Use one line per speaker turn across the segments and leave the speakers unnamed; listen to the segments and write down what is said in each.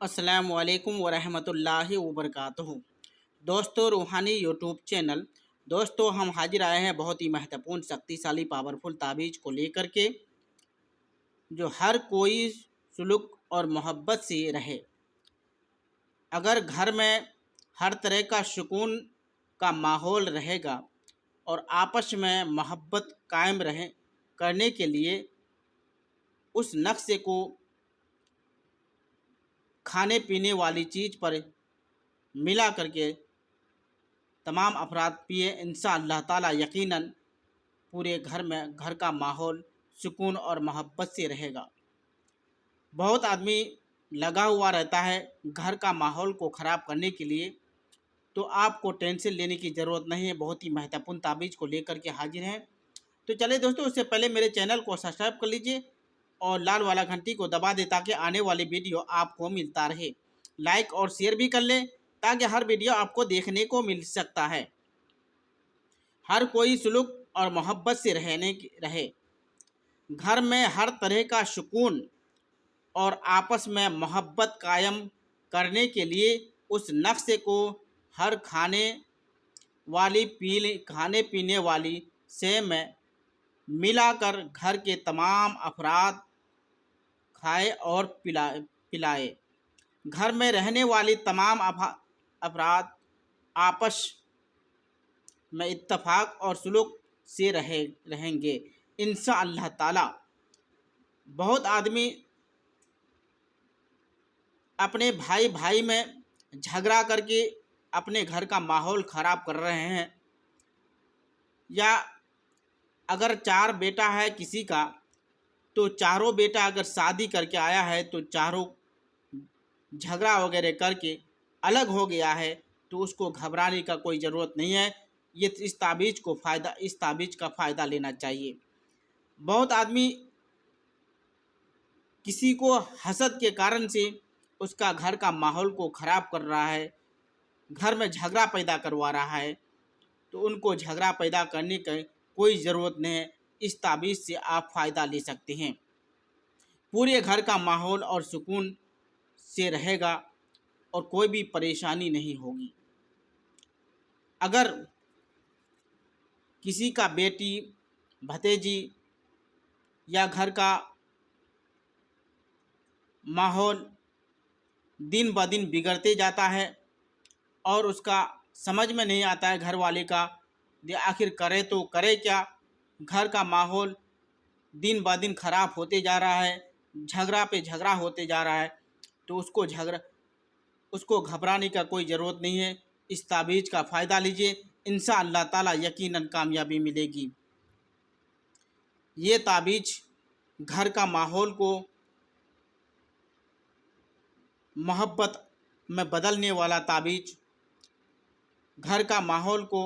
अस्सलामु अलैकुम वरहमतुल्लाहि वबरकातुहू। दोस्तों, रूहानी यूट्यूब चैनल। दोस्तों, हम हाजिर आए हैं बहुत ही महत्वपूर्ण, शक्तिशाली, पावरफुल ताबीज़ को लेकर के, जो हर कोई सुलूक और मोहब्बत से रहे। अगर घर में हर तरह का सुकून का माहौल रहेगा और आपस में मोहब्बत कायम रहे करने के लिए उस नक्शे को खाने पीने वाली चीज़ पर मिला करके तमाम अफराद पिए, इंशाअल्लाह ताला यकीनन पूरे घर में घर का माहौल सुकून और मोहब्बत से रहेगा। बहुत आदमी लगा हुआ रहता है घर का माहौल को ख़राब करने के लिए, तो आपको टेंशन लेने की ज़रूरत नहीं है। बहुत ही महत्वपूर्ण ताबीज़ को लेकर के हाजिर हैं। तो चलिए दोस्तों, उससे पहले मेरे चैनल को सब्सक्राइब कर लीजिए और लाल वाला घंटी को दबा दें ताकि आने वाली वीडियो आपको मिलता रहे। लाइक और शेयर भी कर लें ताकि हर वीडियो आपको देखने को मिल सकता है। हर कोई सुलूक और मोहब्बत से रहे। घर में हर तरह का सुकून और आपस में मोहब्बत कायम करने के लिए उस नक्शे को हर खाने पीने वाली से में मिलाकर घर के तमाम अफराद खाए और पिलाए। घर में रहने वाली तमाम अफराद आपस में इत्तफाक और सुलूक से रहेंगे इंशाअल्लाह ताला। बहुत आदमी अपने भाई में झगड़ा करके अपने घर का माहौल ख़राब कर रहे हैं, या अगर 4 बेटा है किसी का तो चारों बेटा अगर शादी करके आया है तो चारों झगड़ा वगैरह करके अलग हो गया है, तो उसको घबराने का कोई ज़रूरत नहीं है। इस ताबीज़ का फ़ायदा लेना चाहिए। बहुत आदमी किसी को हसद के कारण से उसका घर का माहौल को ख़राब कर रहा है, घर में झगड़ा पैदा करवा रहा है, तो उनको झगड़ा पैदा करने की कोई ज़रूरत नहीं है। इस ताबीज़ से आप फ़ायदा ले सकते हैं। पूरे घर का माहौल और सुकून से रहेगा और कोई भी परेशानी नहीं होगी। अगर किसी का बेटी, भतीजी या घर का माहौल दिन ब दिन बिगड़ते जाता है और उसका समझ में नहीं आता है घर वाले का आखिर करे तो करे क्या, घर का माहौल दिन ब दिन ख़राब होते जा रहा है, झगड़ा पे झगड़ा होते जा रहा है, तो उसको घबराने का कोई ज़रूरत नहीं है। इस ताबीज़ का फ़ायदा लीजिए, इंशाअल्लाह ताला यकीनन कामयाबी मिलेगी। ये ताबीज़ घर का माहौल को मोहब्बत में बदलने वाला ताबीज़, घर का माहौल को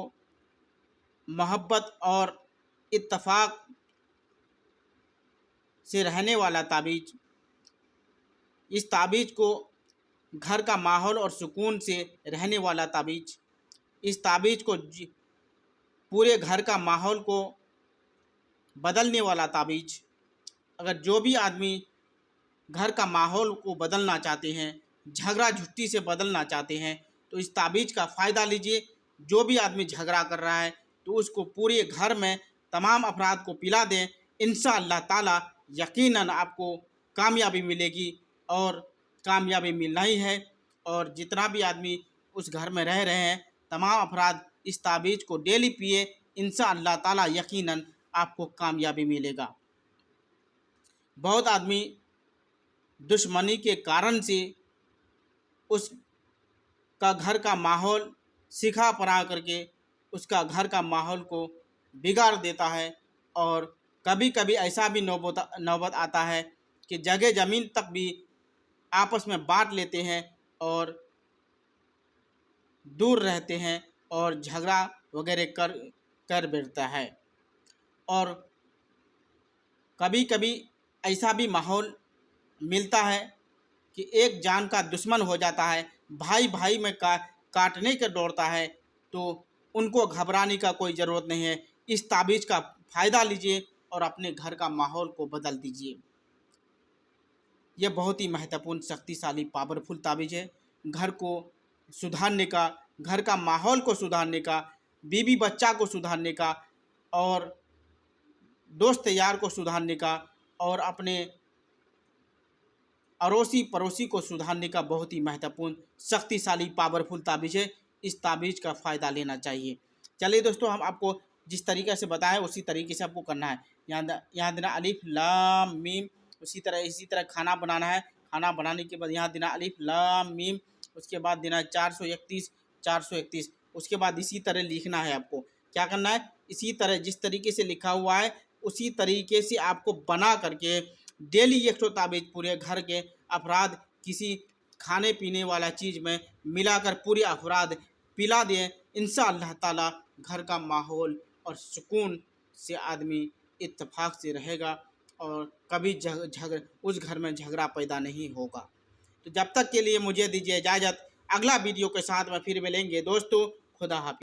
मोहब्बत और इत्तफाक से रहने वाला ताबीज़। इस ताबीज़ को घर का माहौल और सुकून से रहने वाला ताबीज़। इस ताबीज़ को पूरे घर का माहौल को बदलने वाला ताबीज़। अगर जो भी आदमी घर का माहौल को बदलना चाहते हैं, झगड़ा झुट्टी से बदलना चाहते हैं, तो इस ताबीज़ का फ़ायदा लीजिए। जो भी आदमी झगड़ा कर रहा है तो उसको पूरे घर में तमाम अफराद को पिला दें, इंशाअल्लाह ताला यकीनन आपको कामयाबी मिलेगी और कामयाबी मिलना ही है। और जितना भी आदमी उस घर में रह रहे हैं तमाम अफराद इस ताबीज़ को डेली पिए, इंशाअल्लाह ताला यकीनन आपको कामयाबी मिलेगा। बहुत आदमी दुश्मनी के कारण से उसका घर का माहौल सिखा परा करके उसका घर का माहौल को बिगाड़ देता है, और कभी कभी ऐसा भी नौबत आता है कि जगह ज़मीन तक भी आपस में बांट लेते हैं और दूर रहते हैं और झगड़ा वगैरह कर बैठता है। और कभी कभी ऐसा भी माहौल मिलता है कि एक जान का दुश्मन हो जाता है, भाई में काटने के दौड़ता है, तो उनको घबराने का कोई ज़रूरत नहीं है। इस ताबीज़ का फ़ायदा लीजिए और अपने घर का माहौल को बदल दीजिए। ये बहुत ही महत्वपूर्ण, शक्तिशाली, पावरफुल ताबीज़ है। घर को सुधारने का, घर का माहौल को सुधारने का, बीवी बच्चा को सुधारने का, और दोस्त यार को सुधारने का, और अपने अड़ोसी पड़ोसी को सुधारने का बहुत ही महत्वपूर्ण, शक्तिशाली, पावरफुल ताबीज़ है। इस ताबीज़ का फ़ायदा लेना चाहिए। चलिए दोस्तों, हम आपको जिस तरीके से बताएं उसी तरीके से आपको करना है। यहाँ देना अलिफ लाम मीम। इसी तरह खाना बनाना है। खाना बनाने के बाद यहाँ देना अलिफ लाम मीम। उसके बाद देना 431 431। उसके बाद इसी तरह लिखना है। आपको क्या करना है, इसी तरह जिस तरीके से लिखा हुआ है उसी तरीके से आपको बना करके डेली 100 ताबीज़ पूरे घर के अफराद किसी खाने पीने वाला चीज़ में मिलाकर पूरे अफराद पिला दें। इंशाअल्लाह ताला घर का माहौल और सुकून से आदमी इत्तेफाक से रहेगा और कभी उस घर में झगड़ा पैदा नहीं होगा। तो जब तक के लिए मुझे दीजिए इजाज़त। अगला वीडियो के साथ में फिर मिलेंगे दोस्तों। खुदा हाफिज़।